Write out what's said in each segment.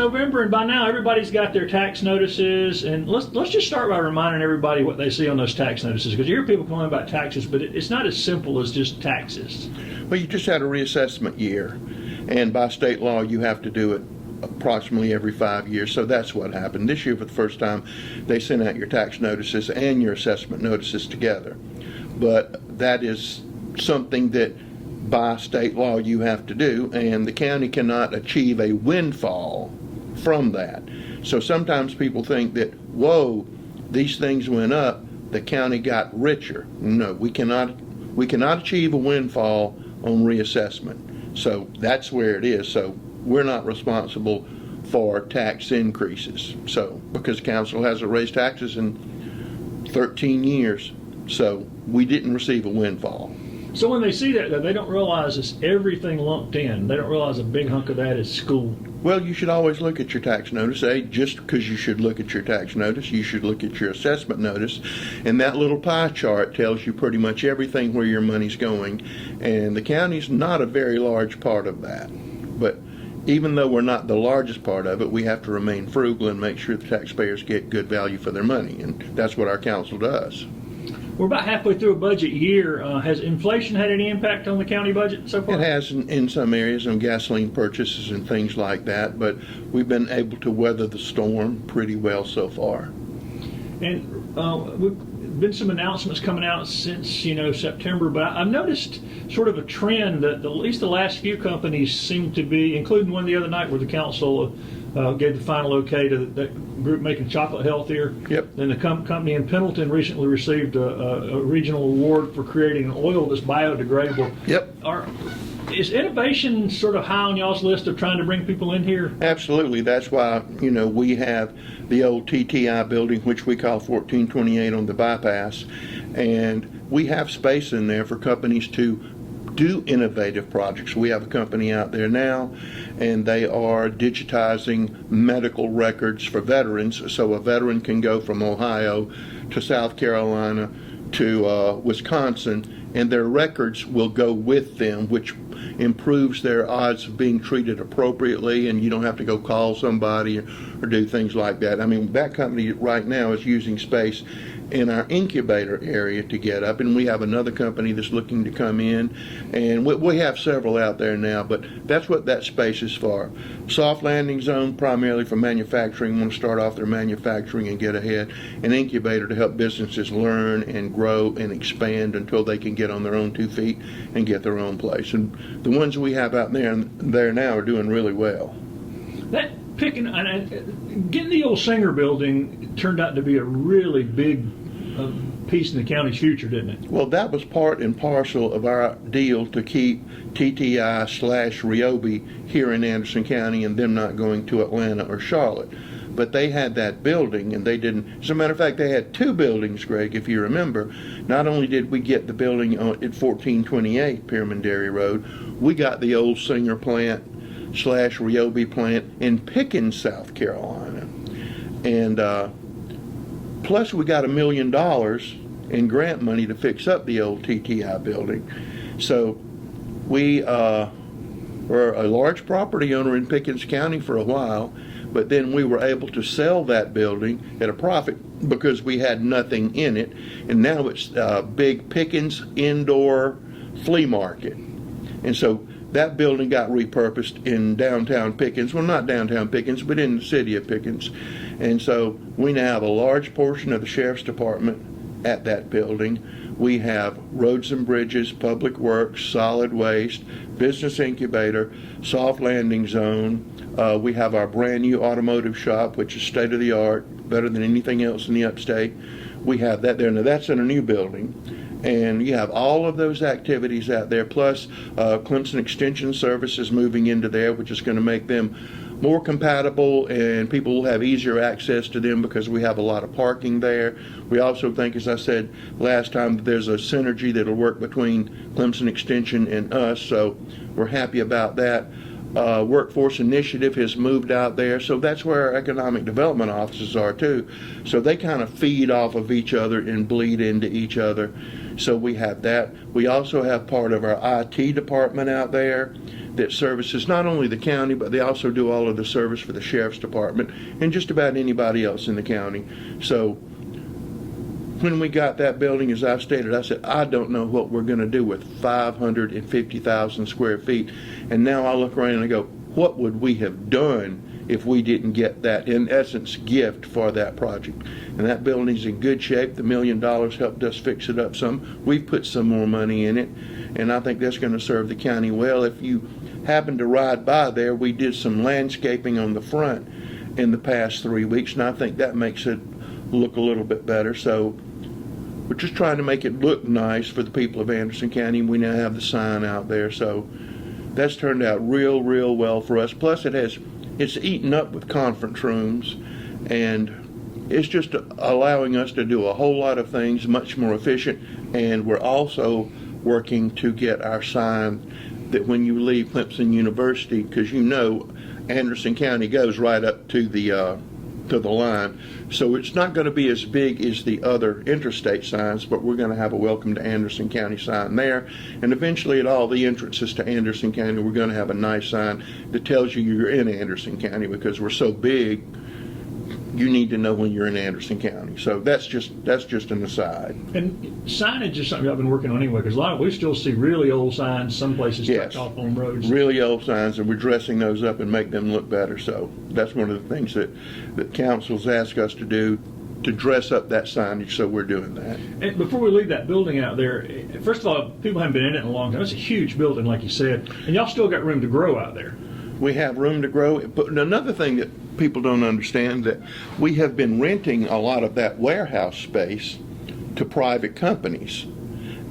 November, and by now everybody's got their tax notices. And let's just start by reminding everybody what they see on those tax notices, because you hear people complaining about taxes, but it's not as simple as just taxes. Well, you just had a reassessment year, and by state law, you have to do it approximately every 5 years. So that's what happened. This year, for the first time, they sent out your tax notices and your assessment notices together. But that is something that by state law you have to do, and the county cannot achieve a windfall from that. So sometimes people think that, whoa, these things went up, the county got richer. No, we cannot achieve a windfall on reassessment. So that's where it is. So we're not responsible for tax increases. So because council hasn't raised taxes in 13 years, so we didn't receive a windfall. So when they see that, though, they don't realize it's everything lumped in. They don't realize a big hunk of that is school. Well, you should always look at your tax notice. Just because you should look at your tax notice, you should look at your assessment notice. And that little pie chart tells you pretty much everything where your money's going. And the county's not a very large part of that. But even though we're not the largest part of it, we have to remain frugal and make sure the taxpayers get good value for their money. And that's what our council does. We're about halfway through a budget year. Has inflation had any impact on the county budget so far? It has in some areas on gasoline purchases and things like that, but we've been able to weather the storm pretty well so far. And we've been some announcements coming out since September, but I've noticed sort of a trend that at least the last few companies seem to be, including one the other night where the council gave the final okay to that group making chocolate healthier. Yep. Then the company in Pendleton recently received a regional award for creating an oil that's biodegradable. Yep. Is innovation sort of high on y'all's list of trying to bring people in here? Absolutely. That's why, we have the old TTI building, which we call 1428 on the bypass, and we have space in there for companies to do innovative projects. We have a company out there now, and they are digitizing medical records for veterans, so a veteran can go from Ohio to South Carolina to Wisconsin, and their records will go with them, which improves their odds of being treated appropriately, and you don't have to go call somebody or do things like that. I mean, that company right now is using space in our incubator area to get up, and we have another company that's looking to come in, and we have several out there now, but that's what that space is for. Soft landing zone primarily for manufacturing, want to start off their manufacturing and get ahead. An incubator to help businesses learn and grow and expand until they can get on their own 2 feet and get their own place. And the ones we have out there now are doing really well. Getting the old Singer building turned out to be a really big piece in the county's future, didn't it? Well, that was part and parcel of our deal to keep TTI/Ryobi here in Anderson County and them not going to Atlanta or Charlotte. But they had that building, and they didn't. As a matter of fact, they had two buildings, Greg, if you remember. Not only did we get the building at 1428 Pyramidary Road, we got the old Singer plant/Ryobi plant in Pickens, South Carolina. And plus we got $1 million in grant money to fix up the old TTI building. So we were a large property owner in Pickens County for a while, but then we were able to sell that building at a profit because we had nothing in it, and now it's a big Pickens indoor flea market. And so that building got repurposed in downtown Pickens. Well, not downtown Pickens, but in the city of Pickens. And so we now have a large portion of the Sheriff's Department at that building. We have roads and bridges, public works, solid waste, business incubator, soft landing zone. We have our brand new automotive shop, which is state of the art, better than anything else in the upstate. We have that there. Now that's in a new building. And you have all of those activities out there, plus Clemson Extension Services moving into there, which is going to make them more compatible, and people will have easier access to them because we have a lot of parking there. We also think, as I said last time, that there's a synergy that'll work between Clemson Extension and us, so we're happy about that. Workforce Initiative has moved out there, so that's where our economic development offices are too. So they kind of feed off of each other and bleed into each other. So we have that. We also have part of our IT department out there. that services not only the county, but they also do all of the service for the sheriff's department and just about anybody else in the county. So when we got that building, as I've stated, I said, I don't know what we're going to do with 550,000 square feet. And now I look around and I go, what would we have done if we didn't get that, in essence, gift for that project? And that building's in good shape. The $1 million helped us fix it up some. We've put some more money in it, and I think that's going to serve the county well. If you happen to ride by there, we did some landscaping on the front in the past 3 weeks, and I think that makes it look a little bit better. So we're just trying to make it look nice for the people of Anderson County. We now have the sign out there, so that's turned out real well for us. Plus it's eaten up with conference rooms, and it's just allowing us to do a whole lot of things much more efficient. And we're also working to get our sign that when you leave Clemson University, because you know Anderson County goes right up to the line, so it's not going to be as big as the other interstate signs, but we're going to have a welcome to Anderson County sign there. And eventually at all the entrances to Anderson County, we're going to have a nice sign that tells you you're in Anderson County, because we're so big, you need to know when you're in Anderson County. So that's just an aside. And signage is something I've been working on anyway, because we still see really old signs, some places tucked off on roads. Really old signs, and we're dressing those up and make them look better. So that's one of the things that councils ask us to do, to dress up that signage, so we're doing that. And before we leave that building out there, first of all, people haven't been in it in a long time. It's a huge building, like you said, and y'all still got room to grow out there. We have room to grow. But another thing that people don't understand, that we have been renting a lot of that warehouse space to private companies.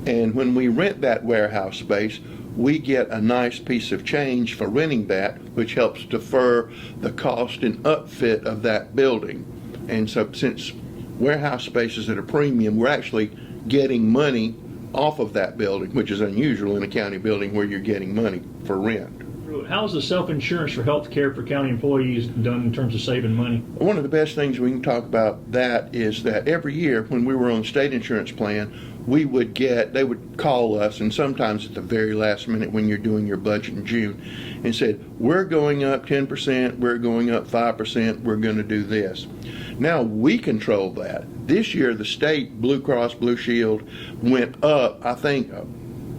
And when we rent that warehouse space, we get a nice piece of change for renting that, which helps defer the cost and upfit of that building. And so since warehouse space is at a premium, we're actually getting money off of that building, which is unusual in a county building where you're getting money for rent. How's the self-insurance for health care for county employees done in terms of saving money? One of the best things we can talk about that is that every year when we were on state insurance plan, they would call us, and sometimes at the very last minute when you're doing your budget in June, and said, we're going up 10%, we're going up 5%, we're going to do this. Now we control that. This year the state Blue Cross Blue Shield went up, I think,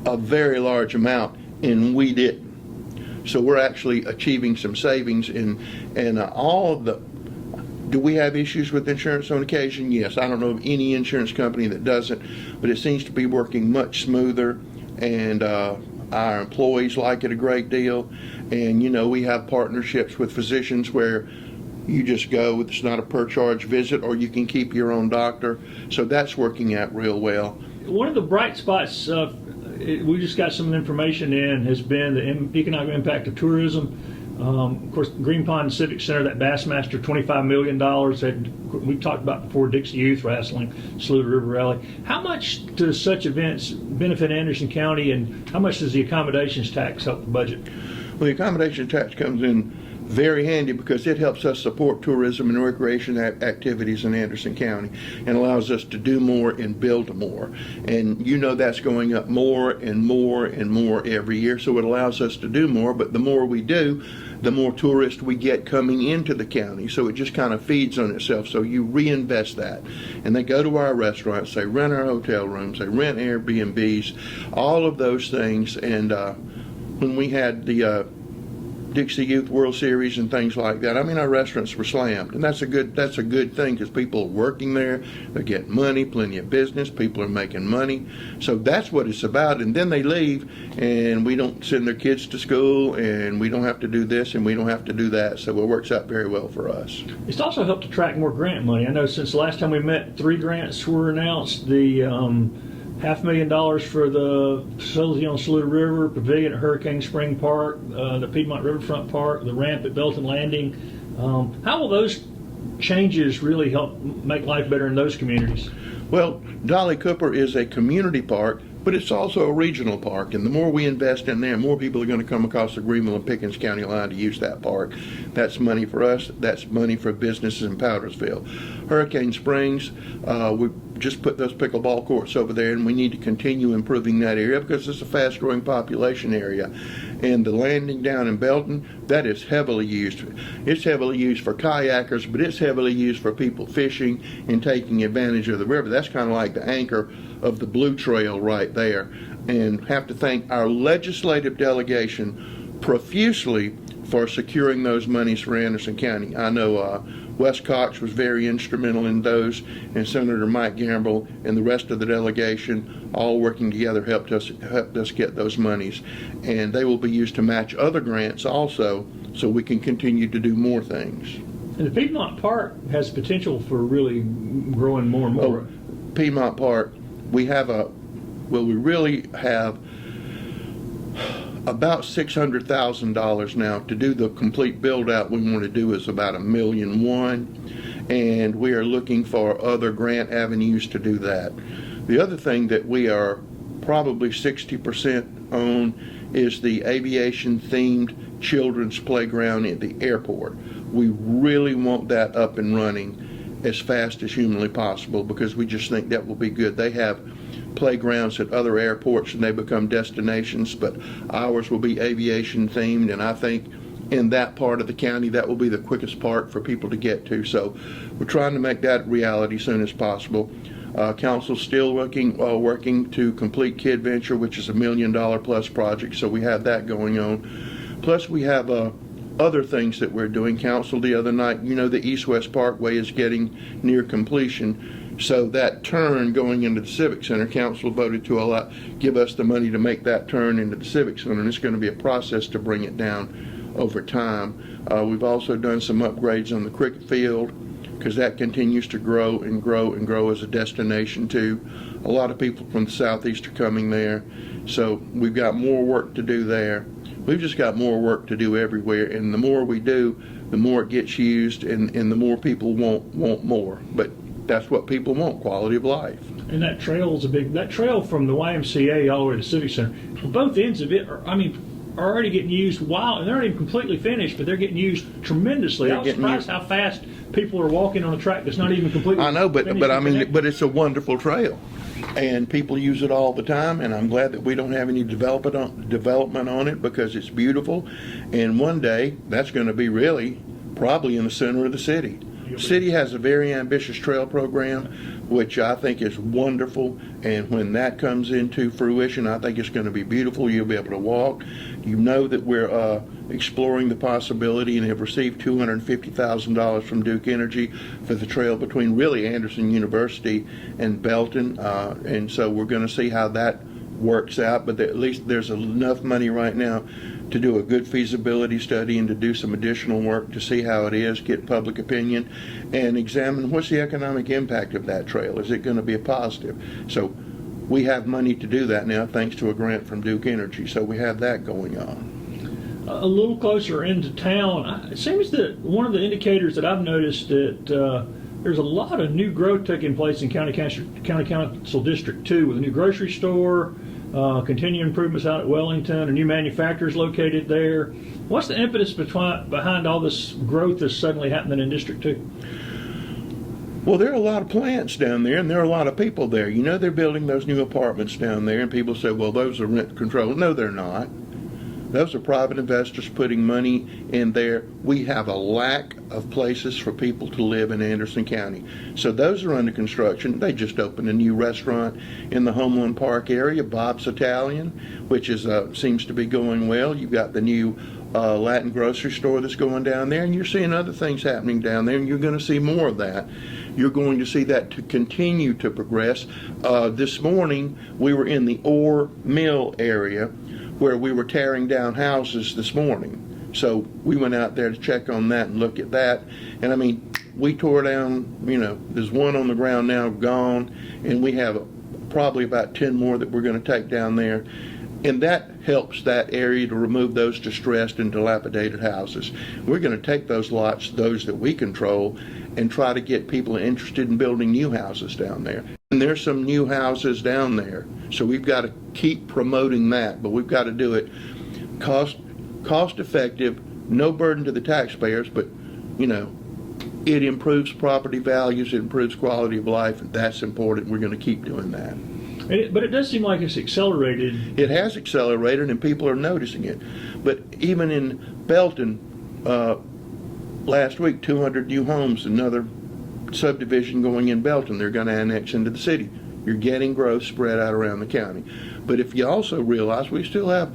a very large amount, and we didn't. So we're actually achieving some savings in all of the. Do we have issues with insurance on occasion? Yes. I don't know of any insurance company that doesn't, but it seems to be working much smoother, and our employees like it a great deal. And we have partnerships with physicians where you just go, it's not a per charge visit, or you can keep your own doctor. So that's working out real well. One of the bright spots we just got some information in has been the economic impact of tourism. Of course, Green Pond Civic Center, that Bassmaster, $25 million. We talked about before, Dixie Youth Wrestling, Saluda River Rally. How much does such events benefit Anderson County, and how much does the accommodations tax help the budget? Well, the accommodation tax comes in very handy because it helps us support tourism and recreation activities in Anderson County and allows us to do more and build more. And that's going up more and more and more every year, so it allows us to do more. But the more we do, the more tourists we get coming into the county. So it just kind of feeds on itself. So you reinvest that. And they go to our restaurants, they rent our hotel rooms, they rent Airbnbs, all of those things. And when we had the Dixie Youth World Series and things like that, our restaurants were slammed, and that's a good thing, because people are working there, they're getting money, plenty of business, people are making money. So that's what it's about. And then they leave, and we don't send their kids to school, and we don't have to do this, and we don't have to do that. So it works out very well for us. It's also helped attract more grant money. I know since the last time we met, 3 grants were announced. The $500,000 for the facility on Saluda River, pavilion at Hurricane Spring Park, the Piedmont Riverfront Park, the ramp at Belton Landing. How will those changes really help make life better in those communities? Well, Dolly Cooper is a community park, but it's also a regional park, and the more we invest in there, more people are going to come across the Greenville and Pickens County line to use that park. That's money for us. That's money for businesses in Powdersville. Hurricane Springs, we just put those pickleball courts over there, and we need to continue improving that area because it's a fast-growing population area. And the landing down in Belton, that is heavily used. It's heavily used for kayakers, but it's heavily used for people fishing and taking advantage of the river. That's kind of like the anchor of the Blue Trail right there. And have to thank our legislative delegation profusely for securing those monies for Anderson County. I know Wes Cox was very instrumental in those, and Senator Mike Gamble and the rest of the delegation, all working together, helped us get those monies. And they will be used to match other grants also, so we can continue to do more things. And the Piedmont Park has potential for really growing more and more. Piedmont Park, we really have about $600,000 now. To do the complete build out we want to do is about $1.1 million, and we are looking for other grant avenues to do that. The other thing that we are probably 60% on is the aviation themed children's playground at the airport. We really want that up and running as fast as humanly possible, because we just think that will be good. They have playgrounds at other airports and they become destinations, but ours will be aviation themed, and I think in that part of the county that will be the quickest part for people to get to. So we're trying to make that reality as soon as possible. Council's still working to complete Kid Venture, which is $1 million plus project, so we have that going on. Plus we have other things that we're doing. Council the other night, the East-West Parkway is getting near completion. So that turn going into the Civic Center, Council voted to give us the money to make that turn into the Civic Center, and it's going to be a process to bring it down over time. We've also done some upgrades on the cricket field, because that continues to grow and grow and grow as a destination too. A lot of people from the southeast are coming there, so we've got more work to do there. We've just got more work to do everywhere, and the more we do, the more it gets used, and the more people want more. But that's what people want, quality of life. And that trail is that trail from the YMCA all the way to Civic Center. Both ends of it are already getting used and they're not even completely finished, but they're getting used tremendously. I was surprised how fast people are walking on a track that's not even completely I know, but finished. but it's a wonderful trail, and people use it all the time, and I'm glad that we don't have any development on it, because it's beautiful, and one day that's going to be really probably in the center of the city. The city has a very ambitious trail program, which I think is wonderful, and when that comes into fruition, I think it's going to be beautiful. You'll be able to walk. You know that we're exploring the possibility and have received $250,000 from Duke Energy for the trail between really Anderson University and Belton, and so we're going to see how that works out, but at least there's enough money right now to do a good feasibility study and to do some additional work to see how it is, get public opinion, and examine what's the economic impact of that trail. Is it going to be a positive? So we have money to do that now, thanks to a grant from Duke Energy, so we have that going on. A little closer into town, it seems that one of the indicators that I've noticed that there's a lot of new growth taking place in County Council District 2, with a new grocery store, continuing improvements out at Wellington, a new manufacturers located there. What's the impetus behind all this growth that's suddenly happening in District 2? Well, there are a lot of plants down there, and there are a lot of people there. They're building those new apartments down there, and people say, well, those are rent control. No, they're not. Those are private investors putting money in there. We have a lack of places for people to live in Anderson County. So those are under construction. They just opened a new restaurant in the Homeland Park area, Bob's Italian, which seems to be going well. You've got the new Latin grocery store that's going down there, and you're seeing other things happening down there, and you're going to see more of that. You're going to see that to continue to progress. This morning, we were in the Ore Mill area, where we were tearing down houses this morning. So we went out there to check on that and look at that. And we tore down, there's one on the ground now gone, and we have probably about 10 more that we're going to take down there. And that helps that area to remove those distressed and dilapidated houses. We're going to take those lots, those that we control, and try to get people interested in building new houses down there. And there's some new houses down there, so we've got to keep promoting that, but we've got to do it cost effective, no burden to the taxpayers, but it improves property values, it improves quality of life, and that's important. We're going to keep doing that. But it does seem like it's accelerated. It has accelerated, and people are noticing it. But even in Belton, last week, 200 new homes, another subdivision going in Belton, they're going to annex into the city. You're getting growth spread out around the county. But if you also realize we still have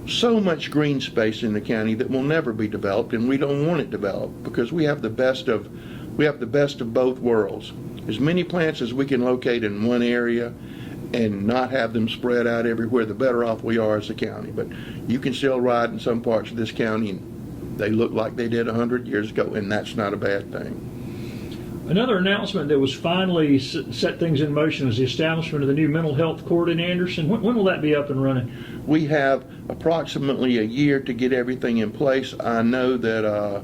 so much green space in the county that will never be developed, and we don't want it developed because we have the best of both worlds. As many plants as we can locate in one area and not have them spread out everywhere, the better off we are as a county. But you can still ride in some parts of this county and they look like they did 100 years ago, and that's not a bad thing. Another announcement that was finally set things in motion was the establishment of the new mental health court in Anderson. When will that be up and running? We have approximately a year to get everything in place. I know that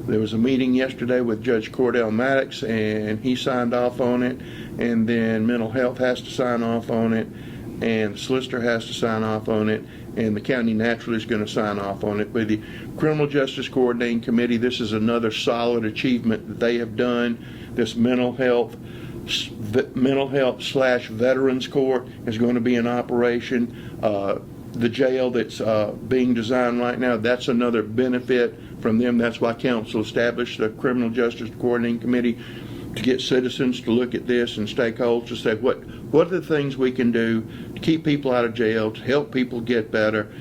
there was a meeting yesterday with Judge Cordell Maddox, and he signed off on it, and then mental health has to sign off on it, and the solicitor has to sign off on it, and the county naturally is going to sign off on it. With the Criminal Justice Coordinating Committee, this is another solid achievement that they have done. This mental health / veterans court is going to be in operation. The jail that's being designed right now, that's another benefit from them. That's why council established the Criminal Justice Coordinating Committee, to get citizens to look at this and stakeholders to say what are the things we can do to keep people out of jail, to help people get better,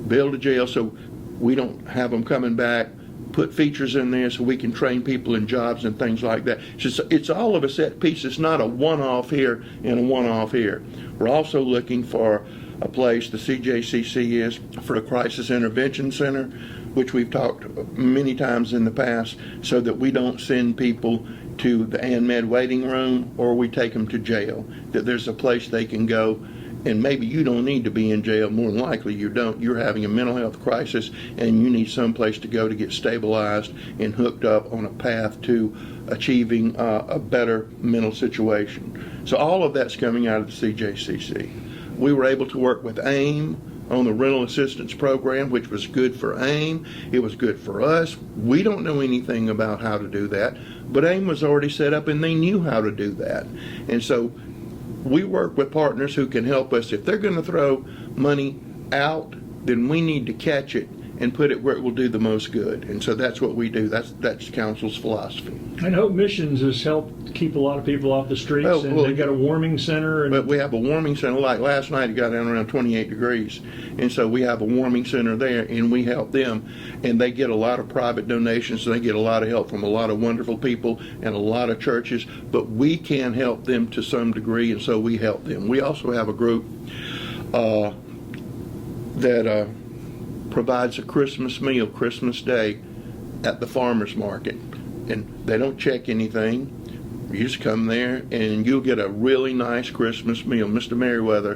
build a jail so we don't have them coming back, put features in there so we can train people in jobs and things like that. It's all of a set piece. It's not a one-off here and a one-off here. We're also looking for a place, the CJCC is, for a crisis intervention center, which we've talked many times in the past, so that we don't send people to the ANMED waiting room or we take them to jail, that there's a place they can go. And maybe you don't need to be in jail. More than likely you don't. You're having a mental health crisis and you need some place to go to get stabilized and hooked up on a path to achieving a better mental situation. So all of that's coming out of the CJCC. We were able to work with AIM on the rental assistance program, which was good for AIM. It was good for us. We don't know anything about how to do that, but AIM was already set up and they knew how to do that. And so we work with partners who can help us. If they're going to throw money out, then we need to catch it and put it where it will do the most good. And so that's what we do. That's council's philosophy. And Hope Missions has helped keep a lot of people off the streets, and they've got a warming center. But we have a warming center. Like last night, it got down around 28 degrees. And so we have a warming center there, and we help them. And they get a lot of private donations, and they get a lot of help from a lot of wonderful people and a lot of churches. But we can help them to some degree, and so we help them. We also have a group that provides a Christmas meal, Christmas Day, at the farmer's market. And they don't check anything. You just come there and you'll get a really nice Christmas meal. Mr. Merriweather,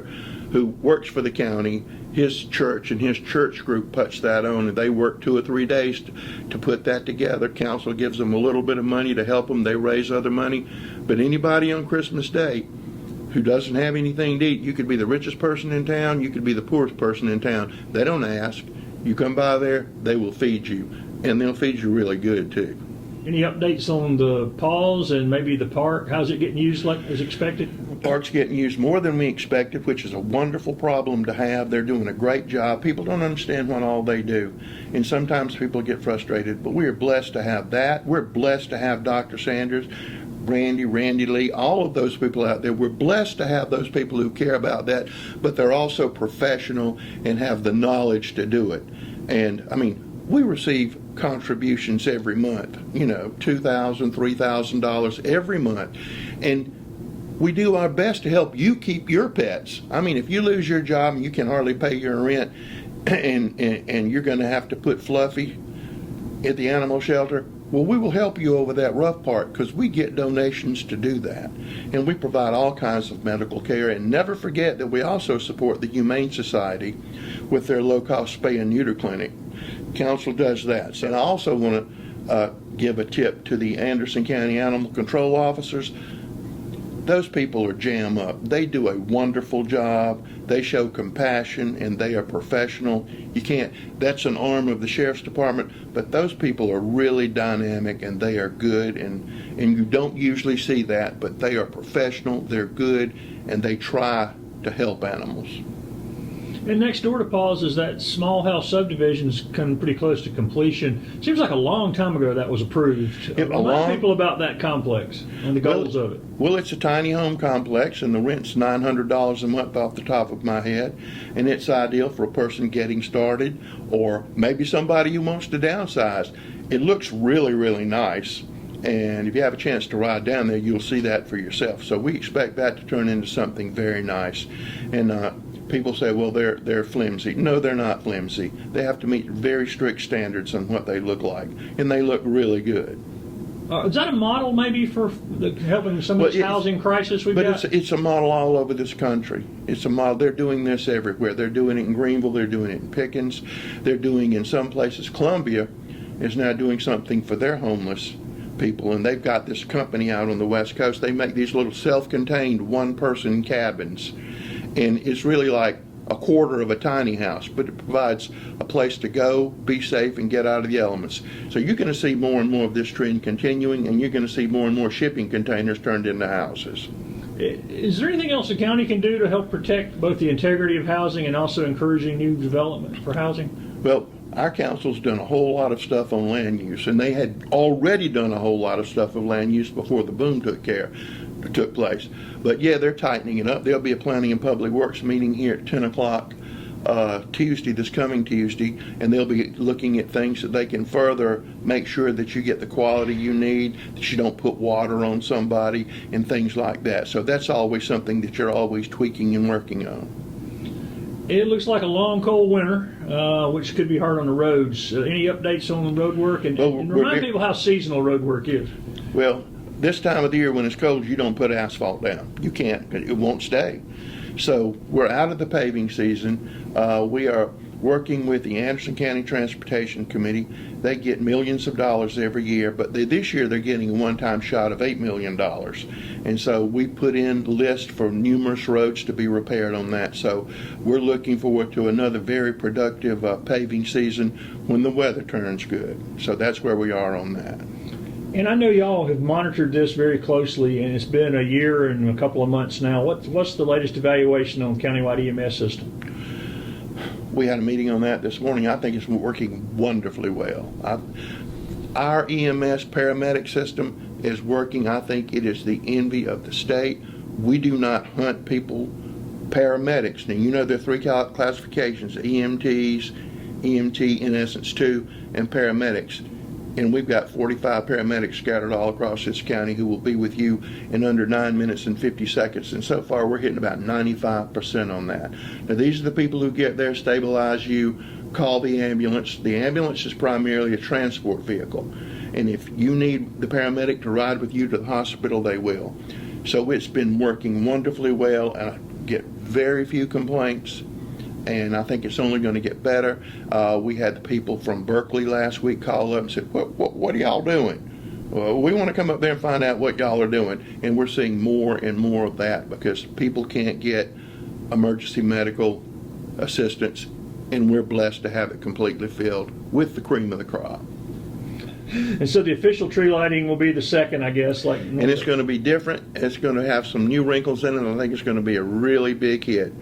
who works for the county, his church and his church group puts that on, and they work 2 or 3 days to put that together. Council gives them a little bit of money to help them. They raise other money. But anybody on Christmas Day who doesn't have anything to eat, you could be the richest person in town, you could be the poorest person in town. They don't ask. You come by there, they will feed you, and they'll feed you really good too. Any updates on the pause and maybe the park? How's it getting used like as expected? The park's getting used more than we expected, which is a wonderful problem to have. They're doing a great job. People don't understand what all they do, and sometimes people get frustrated, but we are blessed to have that. We're blessed to have Dr. Sanders, Randy Lee, all of those people out there. We're blessed to have those people who care about that, but they're also professional and have the knowledge to do it. And I mean, we receive contributions every month, $2,000, $3,000 every month. And we do our best to help you keep your pets. I mean, if you lose your job and you can hardly pay your rent and you're going to have to put Fluffy at the animal shelter, well, we will help you over that rough part because we get donations to do that. And we provide all kinds of medical care. And never forget that we also support the Humane Society with their low-cost spay and neuter clinic. Council does that. So I also want to give a tip to the Anderson County Animal Control officers. Those people are jam up. They do a wonderful job. They show compassion and they are professional. That's an arm of the Sheriff's Department, but those people are really dynamic and they are good, and you don't usually see that, but they are professional, they're good, and they try to help animals. And next door to Paul's is that small house subdivision's come pretty close to completion. Seems like a long time ago that was approved. Yeah, Remind people about that complex and the goals of it. Well, it's a tiny home complex, and the rent's $900 a month off the top of my head, and it's ideal for a person getting started or maybe somebody who wants to downsize. It looks really, really nice, and if you have a chance to ride down there, you'll see that for yourself. So we expect that to turn into something very nice. And people say, well, they're flimsy. No, they're not flimsy. They have to meet very strict standards on what they look like, and they look really good. Is that a model maybe for helping some of this housing crisis we've got? But it's a model all over this country. It's a model. They're doing this everywhere. They're doing it in Greenville. They're doing it in Pickens. They're doing in some places. Columbia is now doing something for their homeless people, and they've got this company out on the West Coast. They make these little self-contained one-person cabins, and it's really like a quarter of a tiny house, but it provides a place to go, be safe, and get out of the elements. So you're going to see more and more of this trend continuing, and you're going to see more and more shipping containers turned into houses. Is there anything else the county can do to help protect both the integrity of housing and also encouraging new development for housing? Well, our council's done a whole lot of stuff on land use, and they had already done a whole lot of stuff on land use before the boom took place. But yeah, they're tightening it up. There'll be a planning and public works meeting here at 10 o'clock Tuesday, this coming Tuesday, and they'll be looking at things that they can further make sure that you get the quality you need, that you don't put water on somebody, and things like that. So that's always something that you're always tweaking and working on. It looks like a long, cold winter, which could be hard on the roads. Any updates on road work? And remind people how seasonal road work is. Well, this time of the year when it's cold, you don't put asphalt down. You can't. It won't stay. So we're out of the paving season. We are working with the Anderson County Transportation Committee. They get millions of dollars every year, but this year they're getting a one-time shot of $8 million. And so we put in the list for numerous roads to be repaired on that. So we're looking forward to another very productive paving season when the weather turns good. So that's where we are on that. And I know y'all have monitored this very closely, and it's been a year and a couple of months now. What's the latest evaluation on countywide EMS system? We had a meeting on that this morning. I think it's working wonderfully well. Our EMS paramedic system is working. I think it is the envy of the state. We do not hunt people, paramedics. Now, you know there are three classifications, EMTs, EMT in essence 2, and paramedics. And we've got 45 paramedics scattered all across this county who will be with you in under 9 minutes and 50 seconds. And so far, we're hitting about 95% on that. Now, these are the people who get there, stabilize you, call the ambulance. The ambulance is primarily a transport vehicle. And if you need the paramedic to ride with you to the hospital, they will. So it's been working wonderfully well, and I get very few complaints. And I think it's only going to get better. We had the people from Berkeley last week call up and said, what are y'all doing? Well, we want to come up there and find out what y'all are doing. And we're seeing more and more of that because people can't get emergency medical assistance, and we're blessed to have it completely filled with the cream of the crop. And so the official tree lighting will be the second, I guess. And it's going to be different. It's going to have some new wrinkles in it. I think it's going to be a really big hit.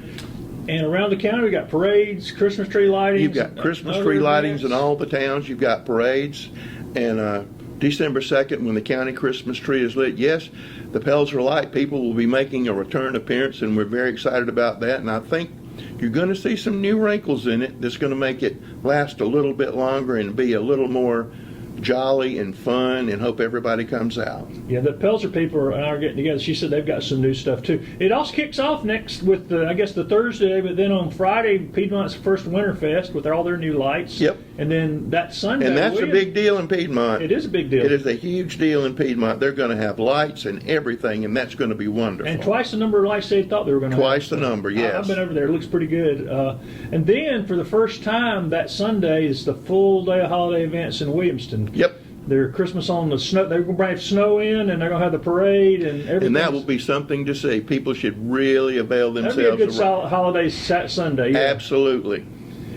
And around the county, we got parades, Christmas tree lightings. You've got Christmas tree lightings in all the towns. You've got parades. And December 2nd, when the county Christmas tree is lit, yes, the Pelzer Light people will be making a return appearance, and we're very excited about that. And I think you're going to see some new wrinkles in it that's going to make it last a little bit longer and be a little more jolly and fun, and hope everybody comes out. Yeah, the Pelzer people are getting together. She said they've got some new stuff too. It also kicks off next with the Thursday, but then on Friday, Piedmont's first Winterfest with all their new lights. Yep. And then that Sunday. And that's a big deal in Piedmont. It is a big deal. It is a huge deal in Piedmont. They're going to have lights and everything, and that's going to be wonderful. And twice the number of lights they thought they were going to have. Twice the number, yes. I've been over there. It looks pretty good. And then for the first time that Sunday is the full day of holiday events in Williamston. Yep. Their Christmas on the snow. They're going to bring snow in, and they're going to have the parade and everything. And that will be something to see. People should really avail themselves. That'd be a good holiday Sunday. Yeah. Absolutely.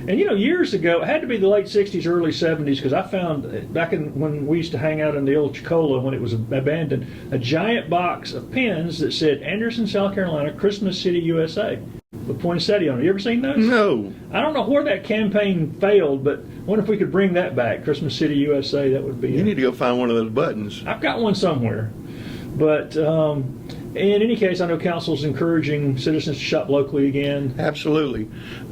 And years ago, it had to be the late '60s, early '70s, because I found back when we used to hang out in the old Chicola when it was abandoned, a giant box of pins that said Anderson, South Carolina, Christmas City, USA, with poinsettia on it. You ever seen those? No. I don't know where that campaign failed, but I wonder if we could bring that back, Christmas City, USA. That would be. You need to go find one of those buttons. I've got one somewhere, but. In any case, I know council's encouraging citizens to shop locally again. Absolutely.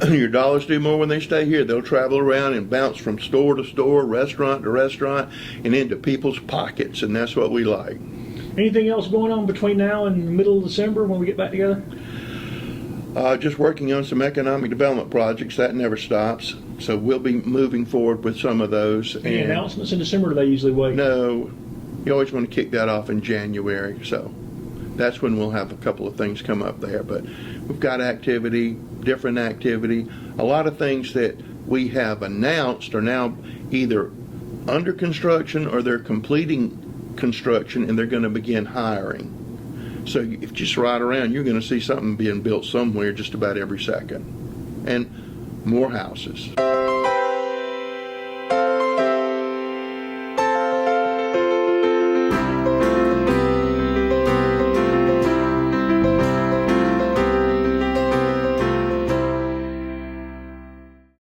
Your dollars do more when they stay here. They'll travel around and bounce from store to store, restaurant to restaurant, and into people's pockets, and that's what we like. Anything else going on between now and the middle of December when we get back together? Just working on some economic development projects. That never stops. So we'll be moving forward with some of those. Any announcements in December, or do they usually wait? No. You always want to kick that off in January, so that's when we'll have a couple of things come up there. But we've got activity, different activity. A lot of things that we have announced are now either under construction or they're completing construction and they're going to begin hiring. So if you just ride around, you're going to see something being built somewhere just about every second. And more houses.